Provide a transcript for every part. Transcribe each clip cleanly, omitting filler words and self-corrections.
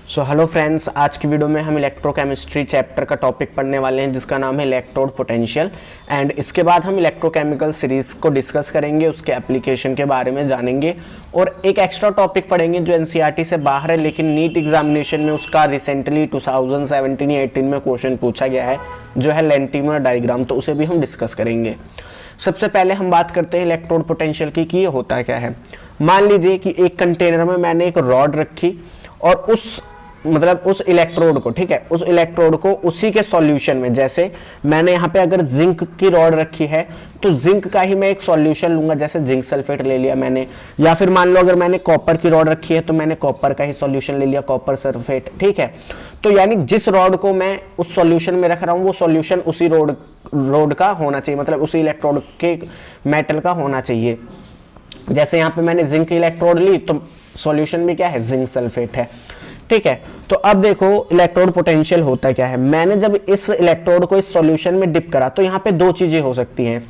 So hello friends, आज की video में हम इलेक्ट्रोकेमिस्ट्री चैप्टर का टॉपिक पढ़ने वाले हैं जिसका नाम है इलेक्ट्रोड पोटेंशियल। एंड इसके बाद हम इलेक्ट्रोकेमिकल सीरीज को डिस्कस करेंगे, उसके एप्लीकेशन के बारे में जानेंगे और एक एक्स्ट्रा टॉपिक पढ़ेंगे जो एनसीईआरटी से बाहर है लेकिन नीट एग्जामिनेशन में उसका रिसेंटली 2017 या 18 में क्वेश्चन पूछा गया है, जो है लेंटिमर डायग्राम। तो उसे भी हम डिस्कस करेंगे। सबसे पहले हम बात करते हैं इलेक्ट्रोड पोटेंशियल की कि ये होता क्या है। मान लीजिए कि एक कंटेनर में मैंने एक रॉड रखी और उस इलेक्ट्रोड को, ठीक है, उस इलेक्ट्रोड को उसी के सॉल्यूशन में, जैसे मैंने यहाँ पे अगर जिंक की रॉड रखी है तो जिंक का ही मैं एक सॉल्यूशन लूंगा, जैसे जिंक सल्फेट ले लिया मैंने, या फिर मान लो अगर मैंने कॉपर की रॉड रखी है तो मैंने कॉपर का ही सॉल्यूशन ले लिया, कॉपर सल्फेट, ठीक है। तो यानी जिस रॉड को मैं उस सॉल्यूशन में रख रहा हूँ वो सॉल्यूशन उसी रॉड का होना चाहिए, मतलब उसी इलेक्ट्रोड के मेटल का होना चाहिए। जैसे यहाँ पे मैंने जिंक इलेक्ट्रोड ली तो सॉल्यूशन में क्या है, जिंक सल्फेट है, ठीक है। तो अब देखो इलेक्ट्रोड पोटेंशियल होता क्या है। मैंने जब इस इलेक्ट्रोड को इस सॉल्यूशन में डिप करा तो यहाँ पे दो चीजें हो सकती हैं।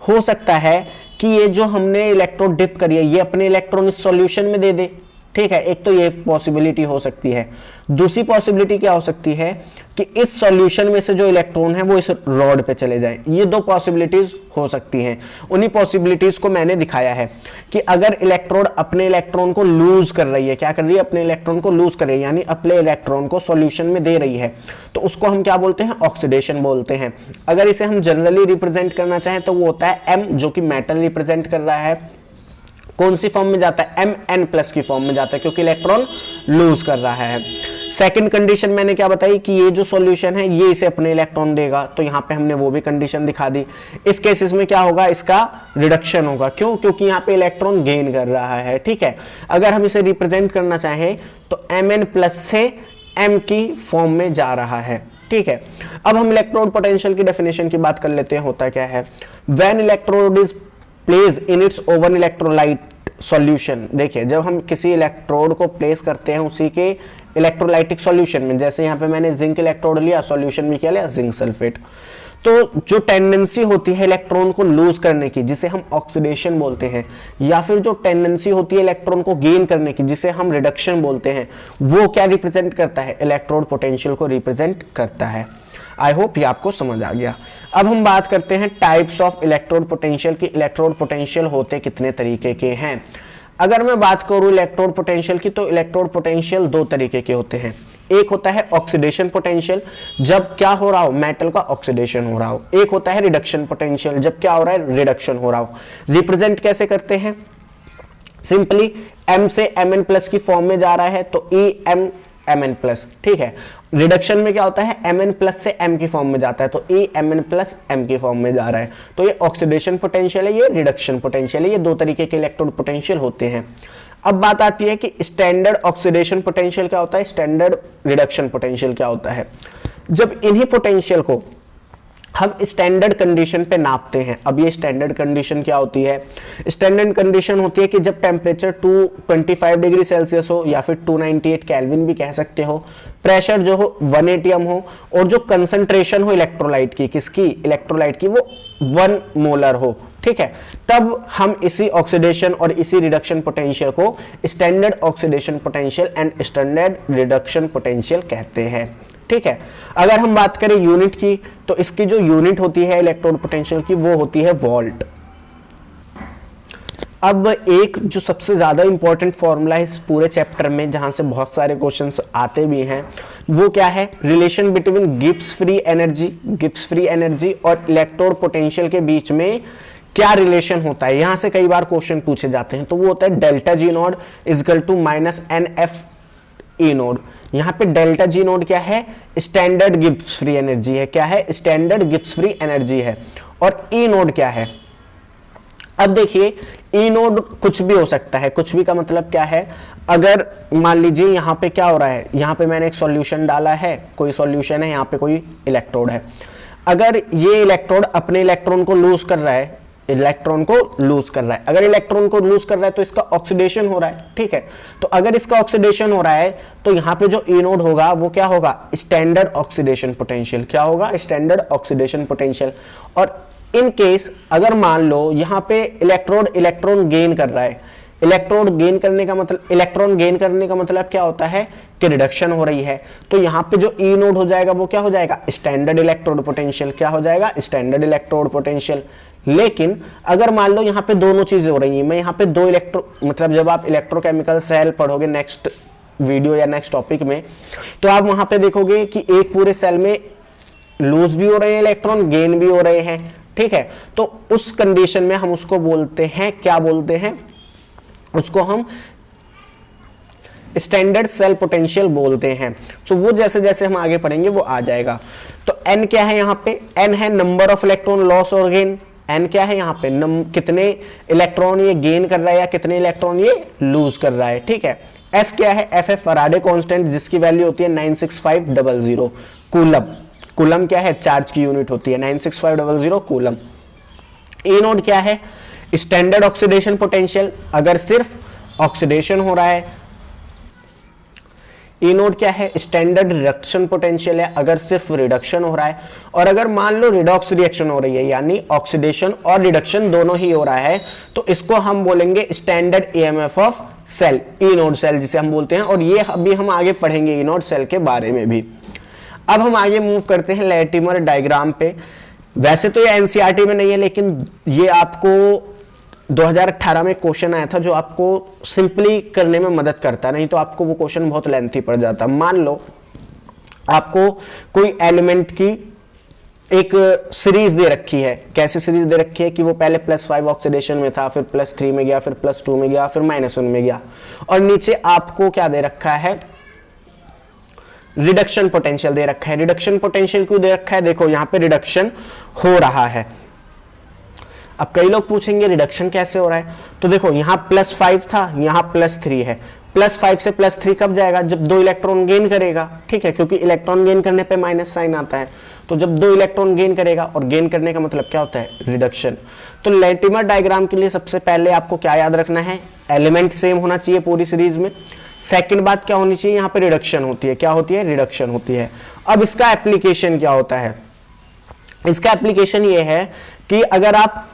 हो सकता है कि ये जो हमने इलेक्ट्रोड डिप करी है ये अपने इलेक्ट्रॉन इस सॉल्यूशन में दे दे, ठीक है, एक तो ये पॉसिबिलिटी हो सकती है। दूसरी पॉसिबिलिटी क्या हो सकती है कि इस सॉल्यूशन में से जो इलेक्ट्रॉन है वो इस रॉड पे चले जाए। ये दो पॉसिबिलिटीज हो सकती हैं। उन्हीं पॉसिबिलिटीज को मैंने दिखाया है कि अगर इलेक्ट्रोड अपने इलेक्ट्रॉन को लूज कर रही है, क्या कर रही है, अपने इलेक्ट्रॉन को लूज कर रही है, यानी अपने इलेक्ट्रॉन को सॉल्यूशन में दे रही है, तो उसको हम क्या बोलते हैं, ऑक्सीडेशन बोलते हैं। अगर इसे हम जनरली रिप्रेजेंट करना चाहें तो वो होता है एम, जो कि मेटल रिप्रेजेंट कर रहा है। कौन सी फॉर्म में जाता है, Mn+ की फॉर्म में जाता है, क्योंकि इलेक्ट्रॉन लूज कर रहा है। सेकंड कंडीशन मैंने क्या बताई कि ये जो सॉल्यूशन है ये इसे अपने इलेक्ट्रॉन देगा, तो यहां पे हमने वो भी कंडीशन दिखा दी। इस केसेस में क्या होगा, इसका रिडक्शन होगा। क्यों? क्योंकि यहां पे इलेक्ट्रॉन गेन कर रहा है, ठीक है। अगर हम इसे रिप्रेजेंट करना चाहें तो Mn+ से M की फॉर्म में जा रहा है, ठीक है। अब हम इलेक्ट्रोड पोटेंशियल की डेफिनेशन की बात कर लेते हैं। होता क्या है, when electrode is place in its oven electrolyte solution. देखिए, जब हम किसी इलेक्ट्रोड को प्लेस करते हैं उसी के इलेक्ट्रोलाइटिक सॉल्यूशन में, जैसे यहाँ पे मैंने जिंक इलेक्ट्रोड लिया, सॉल्यूशन में क्या लिया, जिंक सल्फेट, तो जो टेंडेंसी होती है इलेक्ट्रॉन को लूज करने की जिसे हम ऑक्सीडेशन बोलते हैं, या फिर जो टेंडेंसी होती है इलेक्ट्रॉन को गेन करने की जिसे हम रिडक्शन बोलते हैं, वो क्या रिप्रेजेंट करता है, इलेक्ट्रोड पोटेंशियल को रिप्रेजेंट करता है। आई होप ये आपको समझ आ गया। अब हम बात करते हैं टाइप्स ऑफ इलेक्ट्रोड पोटेंशियल की। इलेक्ट्रोड पोटेंशियल होते कितने तरीके के हैं। अगर मैं बात करूं इलेक्ट्रोड पोटेंशियल की तो इलेक्ट्रोड पोटेंशियल दो तरीके के होते हैं। एक होता है ऑक्सीडेशन पोटेंशियल, जब क्या हो रहा हो, मेटल का ऑक्सीडेशन हो रहा हो। एक होता है रिडक्शन पोटेंशियल, जब क्या हो रहा है, रिडक्शन हो रहा हो। रिप्रेजेंट कैसे करते हैं, सिंपली M से Mn+ की फॉर्म में जा रहा है तो Mn+, ठीक है। रिडक्शन में क्या होता है, Mn+ से M की फॉर्म में जाता है तो Mn+ M की फॉर्म में जा रहा है। तो ये ऑक्सीडेशन पोटेंशियल है, ये रिडक्शन पोटेंशियल है। ये दो तरीके के इलेक्ट्रोड पोटेंशियल होते हैं। अब बात आती है कि स्टैंडर्ड ऑक्सीडेशन पोटेंशियल क्या होता है, स्टैंडर्ड रिडक्शन पोटेंशियल क्या होता है। जब इन्हीं पोटेंशियल को हम स्टैंडर्ड कंडीशन पे नापते हैं। अब ये स्टैंडर्ड कंडीशन क्या होती है, स्टैंडर्ड कंडीशन होती है कि जब टेम्परेचर 225 डिग्री सेल्सियस हो या फिर 298 केल्विन भी कह सकते हो, प्रेशर जो हो 1 atm हो और जो कंसंट्रेशन हो इलेक्ट्रोलाइट की, किसकी, इलेक्ट्रोलाइट की, वो 1 मोलर हो, ठीक है। तब हम इसी ऑक्सीडेशन और इसी रिडक्शन पोटेंशियल को standard oxidation potential and standard reduction potential कहते हैं, ठीक है। अगर हम बात करें यूनिट की तो इसकी जो यूनिट होती है इलेक्ट्रोड पोटेंशियल की वो होती है वोल्ट। अब एक जो सबसे ज्यादा इंपॉर्टेंट फॉर्मूला है इस पूरे चैप्टर में, जहां से बहुत सारे क्वेश्चंस आते भी हैं, वो क्या है, relation between Gibbs free energy और इलेक्ट्रोड पोटेंशियल के बीच में क्या रिलेशन होता है। यहां से कई बार क्वेश्चन पूछे जाते हैं। तो वो होता है delta G node equal to -NF E node. यहां पे डेल्टा G नोड क्या है, स्टैंडर्ड गिब्स फ्री एनर्जी है। क्या है, स्टैंडर्ड गिब्स फ्री एनर्जी है। और E नोड क्या है। अब देखिए, E नोड कुछ भी हो सकता है। कुछ भी का मतलब क्या है, अगर मान लीजिए यहां पे क्या हो रहा है, यहां पे मैंने एक सॉल्यूशन डाला है, कोई सॉल्यूशन है, यहां पे कोई इलेक्ट्रोड है। अगर ये इलेक्ट्रोड अपने इलेक्ट्रॉन को लूज कर रहा है, अगर इलेक्ट्रॉन को लूज कर रहा है तो इसका ऑक्सीडेशन हो रहा है, ठीक है। तो अगर इसका ऑक्सीडेशन हो रहा है तो यहां पे जो E नोड होगा वो क्या होगा, स्टैंडर्ड ऑक्सीडेशन पोटेंशियल। क्या होगा, स्टैंडर्ड ऑक्सीडेशन पोटेंशियल। और इन केस अगर मान लो यहां पे इलेक्ट्रोन गेन कर रहा है, इलेक्ट्रॉन गेन करने का मतलब क्या होता है कि रिडक्शन हो रही है। तो यहाँ पे जो ई नोड हो जाएगा वो क्या हो जाएगा, स्टैंडर्ड इलेक्ट्रोड पोटेंशियल। क्या हो जाएगा, स्टैंडर्ड इलेक्ट्रोड पोटेंशियल। लेकिन अगर मान लो यहाँ पे दोनों चीजें हो रही हैं, मैं यहाँ पे दो मतलब जब आप इलेक्ट्रोकेमिकल सेल पढ़ोगे नेक्स्ट वीडियो या नेक्स्ट टॉपिक में, तो आप वहां पे देखोगे कि एक पूरे सेल में लूज भी हो रहे हैं इलेक्ट्रॉन, गेन भी हो रहे हैं, ठीक है। तो उस कंडीशन में हम उसको बोलते हैं, क्या बोलते हैं उसको, हम स्टैंडर्ड सेल पोटेंशियल बोलते हैं। तो वो जैसे जैसे हम आगे पढ़ेंगे वो आ जाएगा। तो n क्या है यहाँ पे, n है नंबर ऑफ इलेक्ट्रॉन लॉस और गेन। n क्या है यहाँ पे, कितने इलेक्ट्रॉन ये गेन कर रहा है या कितने इलेक्ट्रॉन ये लूज कर रहा है, ठीक है। f क्या है, f है फैराडे कांस्टेंट जिसकी वैल्यू होती है 96500 कूलम। कूलम क्या है, चार्ज की यूनिट होती है, 96500 कूलम। E नोड क्या है, स्टैंडर्ड ऑक्सीडेशन पोटेंशियल, अगर सिर्फ ऑक्सीडेशन हो रहा है। ई नोड क्या है, स्टैंडर्ड रिडक्शन पोटेंशियल है, अगर सिर्फ रिडक्शन हो रहा है। और अगर मान लो रिडॉक्स रिएक्शन हो रही है, यानी ऑक्सीडेशन और रिडक्शन दोनों ही हो रहा है, तो इसको हम बोलेंगे standard EMF of cell, E node cell जिसे हम बोलते हैं। और ये अभी हम आगे पढ़ेंगे ई नोड सेल के बारे में भी। अब हम आगे मूव करते हैं लैटिमर डायग्राम पे। वैसे तो ये एनसीईआरटी में नहीं है, लेकिन ये आपको 2018 में क्वेश्चन आया था जो आपको सिंपली करने में मदद करता, नहीं तो आपको वो क्वेश्चन बहुत लेंथी पड़ जाता। मान लो आपको कोई एलिमेंट की एक सीरीज दे रखी है, कैसी सीरीज दे रखी है कि वो पहले +5 ऑक्सीडेशन में था, फिर +3 में गया, फिर +2 में गया, फिर -1 में गया, और नीचे आपको क्या दे रखा है, रिडक्शन पोटेंशियल दे रखा है। रिडक्शन पोटेंशियल क्यों दे रखा है, देखो यहां पे रिडक्शन हो रहा है। अब कई लोग पूछेंगे रिडक्शन कैसे हो रहा है, तो देखो यहां +5 था, यहां +3 है। +5 से +3 कब जाएगा, जब 2 इलेक्ट्रॉन गेन करेगा, ठीक है, क्योंकि इलेक्ट्रॉन गेन करने पे माइनस साइन आता है। तो जब 2 इलेक्ट्रॉन गेन करेगा, और गेन करने का मतलब क्या होता है, रिडक्शन। तो लैटिमर डायग्राम के लिए सबसे पहले आपको क्या याद रखना है, एलिमेंट सेम होना चाहिए पूरी सीरीज में। सेकंड बात क्या होनी चाहिए, यहां पे रिडक्शन होती है, क्या होती है, रिडक्शन होती है। अब इसका एप्लीकेशन क्या होता है, इसका एप्लीकेशन ये है कि अगर आप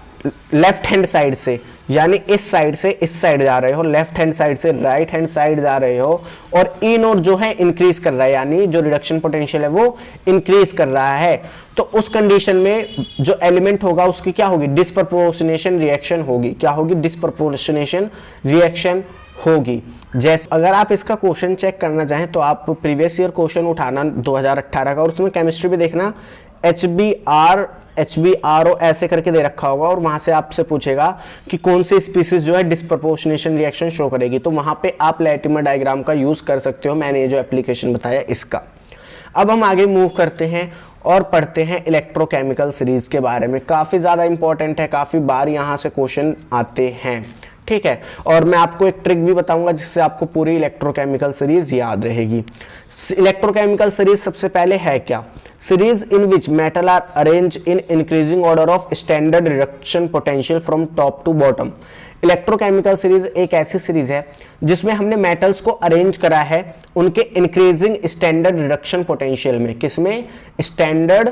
लेफ्ट हैंड साइड से, यानी इस साइड से इस साइड जा रहे हो, लेफ्ट हैंड साइड से राइट हैंड साइड जा रहे हो, और ई नोड जो है इंक्रीज कर रहा है, यानी जो रिडक्शन पोटेंशियल है वो इंक्रीज कर रहा है, तो उस कंडीशन में जो एलिमेंट होगा उसकी क्या होगी, डिस्प्रपोर्शनेशन रिएक्शन होगी। क्या होगी, डिस्प्रपोर्शनेशन रिएक्शन होगी। जैसे अगर आप इसका क्वेश्चन चेक करना चाहें तो आप प्रीवियस ईयर क्वेश्चन उठाना 2018 का, और उसमें केमिस्ट्री भी देखना, HBRO ऐसे करके दे रखा होगा, और वहां से आपसे पूछेगा कि कौन सी स्पीसीज जो है डिस्प्रपोर्शनेशन रिएक्शन शो करेगी, तो वहां पे आप लैटिमर डायग्राम का यूज कर सकते हो, मैंने ये जो एप्लीकेशन बताया इसका। अब हम आगे मूव करते हैं और पढ़ते हैं इलेक्ट्रोकेमिकल सीरीज के बारे में। काफी ज्यादा इंपॉर्टेंट है, काफी बार यहां से क्वेश्चन आते हैं, ठीक है। और मैं आपको एक ट्रिक भी बताऊंगा जिससे आपको पूरी इलेक्ट्रोकेमिकल सीरीज याद रहेगी। इलेक्ट्रोकेमिकल सीरीज सबसे पहले है क्या, series in which metal are arrange in increasing order of standard reduction potential from top to bottom. Electrochemical series एक ऐसी सीरीज है जिसमें हमने मेटल्स को अरेंज करा है उनके इंक्रीजिंग स्टैंडर्ड रिडक्शन पोटेंशियल में। किसमें, स्टैंडर्ड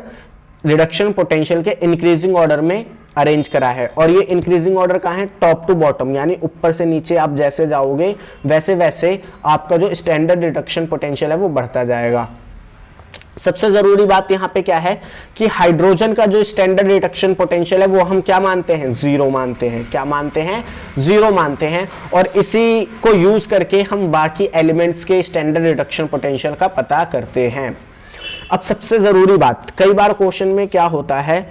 रिडक्शन पोटेंशियल के इंक्रीजिंग ऑर्डर में अरेंज करा है। और ये इंक्रीजिंग ऑर्डर कहाँ है, टॉप टू बॉटम, यानी ऊपर से नीचे आप जैसे जाओगे वैसे वैसे आपका जो स्टैंडर्ड रिडक्शन पोटेंशियल है वो बढ़ता जाएगा। सबसे जरूरी बात यहाँ पे क्या है कि हाइड्रोजन का जो स्टैंडर्ड रिडक्शन पोटेंशियल है वो हम क्या मानते हैं, 0 मानते हैं। क्या मानते हैं, 0 मानते हैं। और इसी को यूज करके हम बाकी एलिमेंट्स के स्टैंडर्ड रिडक्शन पोटेंशियल का पता करते हैं। अब सबसे जरूरी बात, कई बार क्वेश्चन में क्या होता है,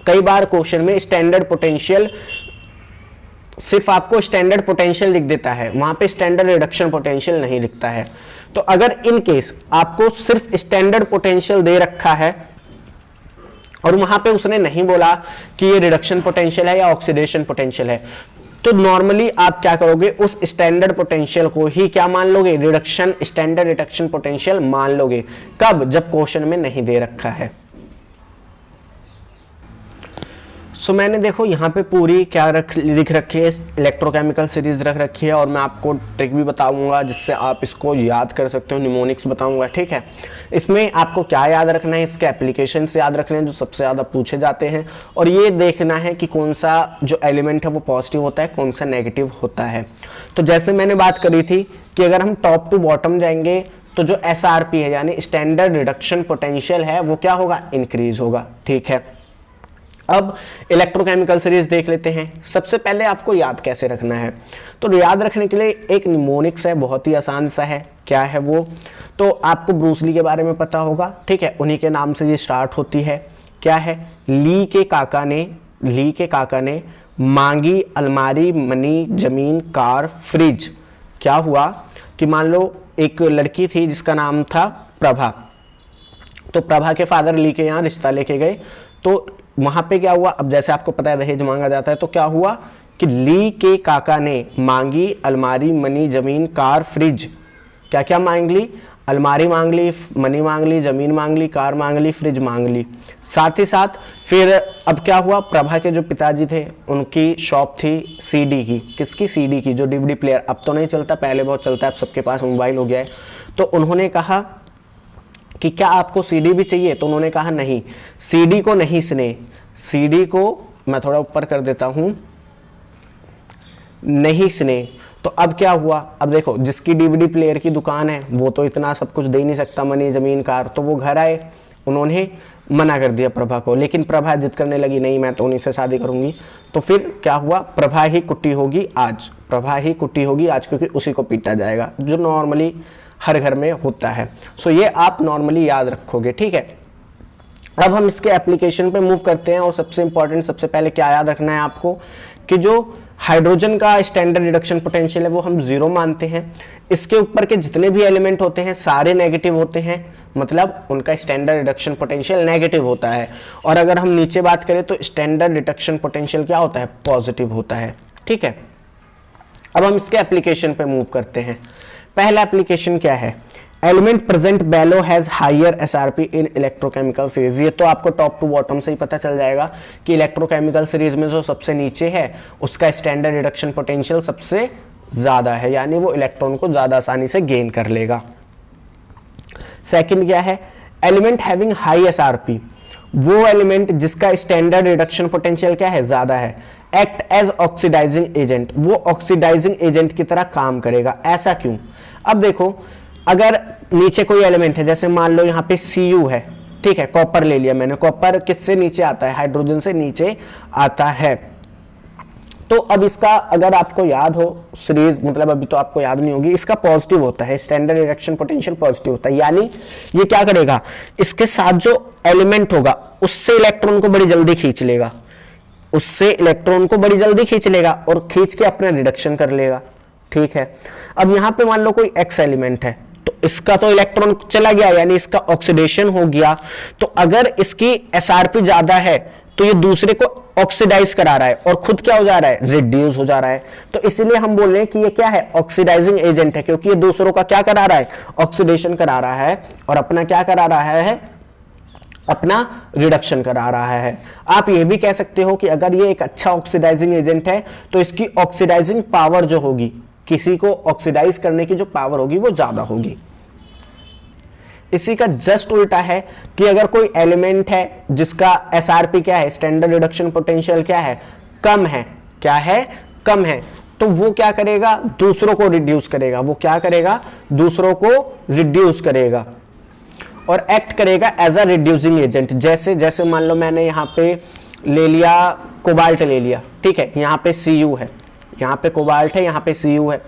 कई बार क्वेश्चन में स्टैंडर्ड पोटेंशियल सिर्फ आपको स्टैंडर्ड पोटेंशियल लिख देता है, वहां पे स्टैंडर्ड रिडक्शन पोटेंशियल नहीं लिखता है। तो अगर इन केस आपको सिर्फ स्टैंडर्ड पोटेंशियल दे रखा है और वहां पे उसने नहीं बोला कि ये रिडक्शन पोटेंशियल है या ऑक्सीडेशन पोटेंशियल है, तो नॉर्मली आप क्या करोगे, उस स्टैंडर्ड पोटेंशियल को ही क्या मान लोगे, रिडक्शन, स्टैंडर्ड रिडक्शन पोटेंशियल मान लोगे। कब, जब क्वेश्चन में नहीं दे रखा है। सो मैंने देखो यहाँ पे पूरी क्या लिख रखी है, इलेक्ट्रोकेमिकल सीरीज रख रखी है, और मैं आपको ट्रिक भी बताऊंगा जिससे आप इसको याद कर सकते हो, निमोनिक्स बताऊंगा, ठीक है। इसमें आपको क्या याद रखना है, इसके एप्लीकेशंस याद रखने हैं जो सबसे ज़्यादा पूछे जाते हैं, और ये देखना है कि कौन सा जो एलिमेंट है वो पॉजिटिव होता है, कौन सा नेगेटिव होता है। तो जैसे मैंने बात करी थी कि अगर हम टॉप टू बॉटम जाएंगे तो जो SRP है यानी स्टैंडर्ड रिडक्शन पोटेंशियल है वो क्या होगा, इंक्रीज होगा, ठीक है। अब इलेक्ट्रोकेमिकल सीरीज देख लेते हैं। सबसे पहले आपको याद कैसे रखना है, तो याद रखने के लिए एक निमोनिक्स है, बहुत ही आसान सा है। क्या है वो, तो आपको ब्रूस ली के बारे में पता होगा, ठीक है, उन्हीं के नाम से ये स्टार्ट होती है। क्या है, ली के काका ने मांगी अलमारी, मनी, जमीन, कार, फ्रिज। क्या हुआ कि मान लो एक लड़की थी जिसका नाम था प्रभा, तो प्रभा के फादर ली के यहाँ रिश्ता लेके गए, तो वहां पे क्या हुआ, अब जैसे आपको पता है दहेज मांगा जाता है, तो क्या हुआ कि ली के काका ने मांगी अलमारी, मनी, जमीन, कार, फ्रिज। क्या क्या मांग ली, अलमारी मांग ली, मनी मांग ली, जमीन मांग ली, कार मांग ली, फ्रिज मांग ली। साथ ही साथ फिर अब क्या हुआ, प्रभा के जो पिताजी थे उनकी शॉप थी सीडी की, किसकी, सीडी की, जो डीवीडी प्लेयर, अब तो नहीं चलता, पहले बहुत चलता है, अब सबके पास मोबाइल हो गया है। तो उन्होंने कहा कि क्या आपको सीडी भी चाहिए, तो उन्होंने कहा नहीं, सीडी को नहीं सुने, सीडी को मैं थोड़ा ऊपर कर देता हूं, नहीं सुने। तो अब क्या हुआ, अब देखो जिसकी डीवीडी प्लेयर की दुकान है वो तो इतना सब कुछ दे नहीं सकता, मनी, जमीन, कार, तो वो घर आए, उन्होंने मना कर दिया प्रभा को, लेकिन प्रभा जिद करने लगी, नहीं मैं तो उन्हीं से शादी करूंगी। तो फिर क्या हुआ, प्रभा ही कुट्टी होगी आज, प्रभा ही कुट्टी होगी आज, क्योंकि उसी को पीटा जाएगा, जो नॉर्मली हर घर में होता है। सो ये आप नॉर्मली याद रखोगे, ठीक है। अब हम इसके एप्लीकेशन पे मूव करते हैं, और सबसे इंपॉर्टेंट, सबसे पहले क्या याद रखना है आपको कि जो हाइड्रोजन का स्टैंडर्ड रिडक्शन पोटेंशियल है वो हम 0 मानते हैं। इसके ऊपर के जितने भी एलिमेंट होते हैं सारे नेगेटिव होते हैं, मतलब उनका स्टैंडर्ड रिडक्शन पोटेंशियल नेगेटिव होता है। और अगर हम नीचे बात करें तो स्टैंडर्ड रिडक्शन पोटेंशियल क्या होता है, पॉजिटिव होता है, ठीक है। अब हम इसके एप्लीकेशन पे मूव करते हैं। पहला एप्लीकेशन क्या है, element present below has higher SRP इन इलेक्ट्रोकेमिकल सीरीज। ये तो आपको टॉप टू बॉटम से ही पता चल जाएगा कि इलेक्ट्रोकेमिकल सीरीज में जो सबसे नीचे है उसका स्टैंडर्ड रिडक्शन पोटेंशियल सबसे ज्यादा है, यानी वो इलेक्ट्रॉन को ज्यादा आसानी से गेन कर लेगा। सेकंड क्या है, एलिमेंट हैविंग हाई SRP, वो एलिमेंट जिसका स्टैंडर्ड रिडक्शन पोटेंशियल क्या है, ज्यादा है। एक्ट एज ऑक्सीडाइजिंग एजेंट, वो ऑक्सीडाइजिंग एजेंट की तरह काम करेगा। ऐसा क्यों, अब देखो अगर नीचे कोई एलिमेंट है, जैसे मान लो यहाँ पे Cu है, ठीक है, कॉपर ले लिया मैंने, कॉपर किससे नीचे आता है, हाइड्रोजन से नीचे आता है। तो अब इसका अगर आपको याद हो सीरीज, मतलब अभी तो आपको याद नहीं होगी, इसका पॉजिटिव होता है, स्टैंडर्ड रिडक्शन पोटेंशियल पॉजिटिव होता है, यानी ये क्या करेगा, इसके साथ जो एलिमेंट होगा उससे इलेक्ट्रॉन को बड़ी जल्दी खींच लेगा, उससे इलेक्ट्रॉन को बड़ी जल्दी खींच लेगा और खींच के अपना रिडक्शन कर लेगा, ठीक है। अब यहां पे मान लो कोई X एलिमेंट है, तो इसका तो इलेक्ट्रॉन चला गया, यानी इसका ऑक्सीडेशन हो गया। तो अगर इसकी SRP ज्यादा है तो ये दूसरे को ऑक्सीडाइज करा रहा है और खुद क्या हो जा रहा है, रिड्यूस हो जा रहा है। तो इसीलिए हम बोल रहे हैं कि ये क्या है, ऑक्सीडाइजिंग एजेंट है, क्योंकि ये दूसरों का क्या करा रहा है, ऑक्सीडेशन करा रहा है, और अपना क्या करा रहा है, अपना रिडक्शन करा रहा है। आप ये भी कह सकते हो कि अगर ये एक अच्छा ऑक्सीडाइजिंग एजेंट है तो इसकी ऑक्सीडाइजिंग पावर जो होगी, किसी को ऑक्सीडाइज करने की जो पावर होगी वो ज्यादा होगी। इसी का जस्ट उल्टा है कि अगर कोई एलिमेंट है जिसका SRP क्या है, स्टैंडर्ड रिडक्शन पोटेंशियल क्या है, कम है, क्या है, कम है, तो वो क्या करेगा, दूसरों को रिड्यूस करेगा। वो क्या करेगा, दूसरों को रिड्यूस करेगा और एक्ट करेगा एज अ रिड्यूसिंग एजेंट। जैसे जैसे मान लो मैंने यहाँ पे ले लिया कोबाल्ट ले लिया, ठीक है, यहाँ पे Cu है, यहाँ पे कोबाल्ट है, यहाँ पे Cu है।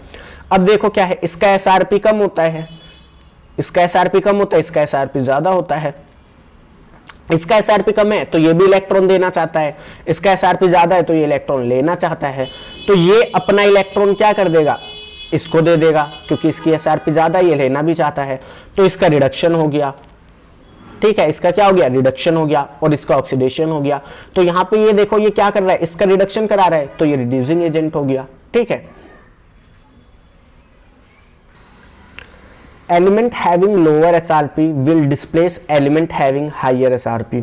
अब देखो क्या है, इसका SRP कम होता है, इसका SRP कम होता है, इसका SRP ज्यादा होता है। इसका SRP कम है तो ये भी इलेक्ट्रॉन देना चाहता है, इसका SRP ज्यादा है तो ये इलेक्ट्रॉन लेना चाहता है। तो ये अपना इलेक्ट्रॉन क्या कर देगा, इसको दे देगा, क्योंकि इसकी SRP ज्यादा, ये लेना भी चाहता है, तो इसका रिडक्शन हो गया, ठीक है, इसका क्या हो गया, रिडक्शन हो गया, और इसका ऑक्सीडेशन हो गया। तो यहां पे ये देखो ये क्या कर रहा है, इसका रिडक्शन करा रहा है, तो ये रिड्यूसिंग एजेंट हो गया, ठीक है। Element having lower SRP will displace element having higher SRP।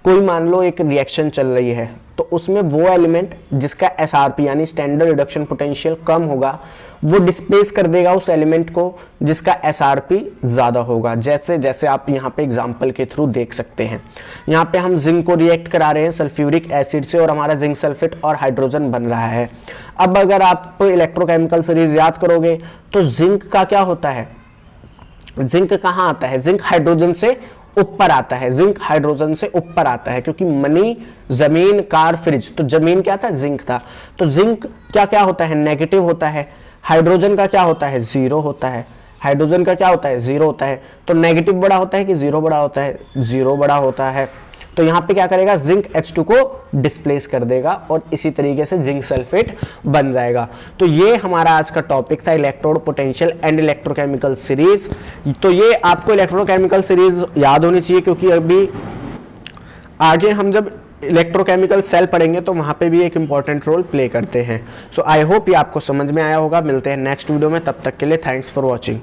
कोई मान लो एक रिएक्शन चल रही है, तो उसमें वो एलिमेंट जिसका SRP यानी स्टैंडर्ड रिडक्शन पोटेंशियल कम होगा वो डिस्प्लेस कर देगा उस एलिमेंट को जिसका SRP ज्यादा होगा। जैसे जैसे आप यहाँ पे एग्जांपल के थ्रू देख सकते हैं, यहाँ पे हम जिंक को रिएक्ट करा रहे हैं सल्फ्यूरिक एसिड से और हमारा जिंक सल्फेट और हाइड्रोजन बन रहा है। अब अगर आप इलेक्ट्रोकेमिकल सीरीज याद करोगे तो जिंक का क्या होता है, जिंक कहाँ आता है, जिंक हाइड्रोजन से ऊपर आता है, जिंक हाइड्रोजन से ऊपर आता है, क्योंकि मनी, जमीन, कार, फ्रिज, तो जमीन क्या था, जिंक था। तो जिंक क्या क्या होता है, नेगेटिव होता है। हाइड्रोजन का क्या होता है, जीरो होता है। हाइड्रोजन का क्या होता है, जीरो होता है। तो नेगेटिव बड़ा होता है कि जीरो बड़ा होता है, जीरो बड़ा होता है। तो यहां पे क्या करेगा, जिंक H2 को डिस्प्लेस कर देगा और इसी तरीके से जिंक सल्फेट बन जाएगा। तो ये हमारा आज का टॉपिक था, electrode potential and electrochemical series. तो ये आपको इलेक्ट्रोकेमिकल सीरीज याद होनी चाहिए, क्योंकि अभी आगे हम जब इलेक्ट्रोकेमिकल सेल पढ़ेंगे तो वहां पे भी एक इंपॉर्टेंट रोल प्ले करते हैं। सो आई होप ये आपको समझ में आया होगा। मिलते हैं नेक्स्ट वीडियो में, तब तक के लिए थैंक्स फॉर वॉचिंग।